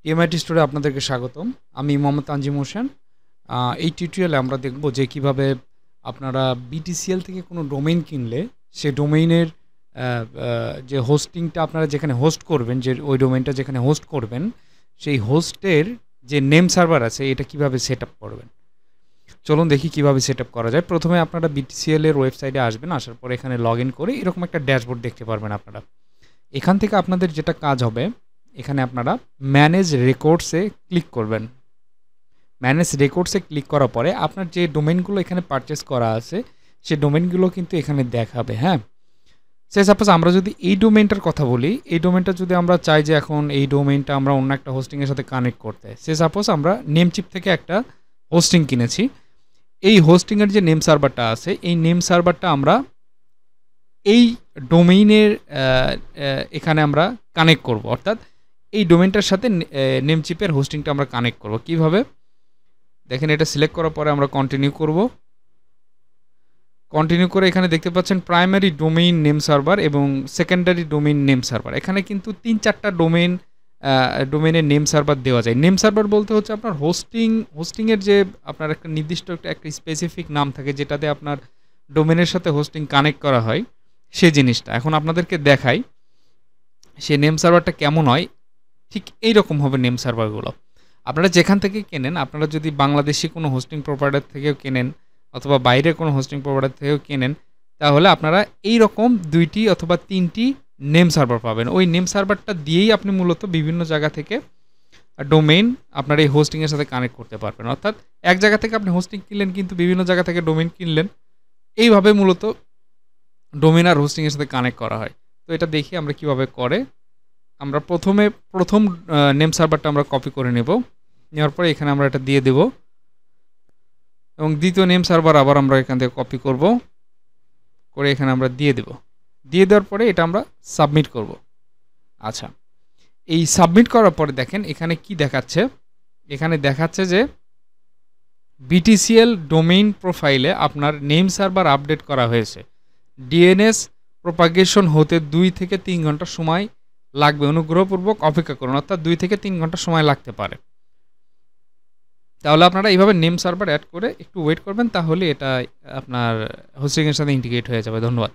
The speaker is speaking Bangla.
টিএমআইটি স্টোরে আপনাদেরকে স্বাগতম। আমি মোহাম্মদ তানজিম হোসেন। এই টিউটোরিয়ালে আমরা দেখব যে কিভাবে আপনারা বিটিসিএল থেকে কোনো ডোমেইন কিনলে সে ডোমেইনের যে হোস্টিংটা আপনারা যেখানে হোস্ট করবেন, যে ওই ডোমেইনটা যেখানে হোস্ট করবেন, সেই হোস্টের যে নেম সার্ভার আছে এটা কিভাবে সেট আপ করবেন। চলুন দেখি কিভাবে সেট আপ করা যায়। প্রথমে আপনারা বিটিসিএল এর ওয়েবসাইটে আসবেন, আসার পরে এখানে লগ ইন করে এরকম একটা ড্যাশবোর্ড দেখতে পারবেন আপনারা। এখান থেকে আপনাদের যেটা কাজ হবে, এখানে আপনারা ম্যানেজ রেকর্ডসে ক্লিক করবেন। ম্যানেজ রেকর্ডসে ক্লিক করার পরে আপনার যে ডোমেইনগুলো এখানে পারচেস করা আছে সেই ডোমেইনগুলো কিন্তু এখানে দেখাবে। হ্যাঁ, সে সাপোজ আমরা যদি এই ডোমেইনটার কথা বলি, এই ডোমেইনটা যদি আমরা চাই যে এখন এই ডোমেইনটা আমরা অন্য একটা হোস্টিংয়ের সাথে কানেক্ট করতে, সে সাপোজ আমরা নেমচিপ থেকে একটা হোস্টিং কিনেছি। এই হোস্টিংয়ের যে নেম সার্ভারটা আছে, এই নেম সার্ভারটা আমরা এই ডোমেইনের এখানে আমরা কানেক্ট করব, অর্থাৎ এই ডোমেইনটার সাথে নেমচিপের হোস্টিংটা আমরা কানেক্ট করব। কিভাবে দেখেন, এটা সিলেক্ট করার পরে আমরা কন্টিনিউ করব। কন্টিনিউ করে এখানে দেখতে পাচ্ছেন প্রাইমারি ডোমেইন নেম সার্ভার এবং সেকেন্ডারি ডোমেইন নেম সার্ভার। এখানে কিন্তু 3-4টা ডোমেইনের নেম সার্ভার দেওয়া যায়। নেম সার্ভার বলতে হচ্ছে আপনার হোস্টিংয়ের যে আপনার একটা নির্দিষ্ট একটা স্পেসিফিক নাম থাকে, যেটাতে আপনার ডোমেইনের সাথে হোস্টিং কানেক্ট করা হয়, সেই জিনিসটা এখন আপনাদেরকে দেখাই। সে নেম সার্ভারটা কেমন হয়, ঠিক এইরকম হবে নেম সার্ভারগুলো। আপনারা যেখান থেকে কেনেন, আপনারা যদি বাংলাদেশি কোনো হোস্টিং প্রোভাইডার থেকেও কেনেন অথবা বাইরের কোনো হোস্টিং প্রোভাইডার থেকেও কেনেন, তাহলে আপনারা এই রকম 2টি অথবা 3টি নেম সার্ভার পাবেন। ওই নেম সার্ভারটা দিয়েই আপনি মূলত বিভিন্ন জায়গা থেকে ডোমেইন আপনার এই হোস্টিংয়ের সাথে কানেক্ট করতে পারবেন। অর্থাৎ এক জায়গা থেকে আপনি হোস্টিং কিনলেন, কিন্তু বিভিন্ন জায়গা থেকে ডোমেইন কিনলেন। এইভাবে মূলত ডোমেইন আর হোস্টিংয়ের সাথে কানেক্ট করা হয়। তো এটা দেখি আমরা কিভাবে করে। আমরা প্রথম নেম সার্ভারটা আমরা কপি করে নেব। নেওয়ার পরে এখানে আমরা এটা দিয়ে দেব এবং দ্বিতীয় নেম সার্ভার আবার আমরা এখান থেকে কপি করব, করে এখানে আমরা দিয়ে দেব। দিয়ে দেওয়ার পরে এটা আমরা সাবমিট করব। আচ্ছা, এই সাবমিট করার পরে দেখেন এখানে কি দেখাচ্ছে। এখানে দেখাচ্ছে যে বিটিসিএল ডোমেইন প্রোফাইলে আপনার নেম সার্ভার আপডেট করা হয়েছে। ডিএনএস প্রোপাগেশন হতে 2 থেকে 3 ঘন্টা সময় লাগবে, অনুগ্রহপূর্বক অপেক্ষা করুন। অর্থাৎ 2 থেকে 3 ঘন্টা সময় লাগতে পারে। তাহলে আপনারা এইভাবে নেম সার্ভার অ্যাড করে একটু ওয়েট করবেন, তাহলে এটা আপনার হোস্টিংয়ের সাথে ইন্টিগ্রেট হয়ে যাবে। ধন্যবাদ।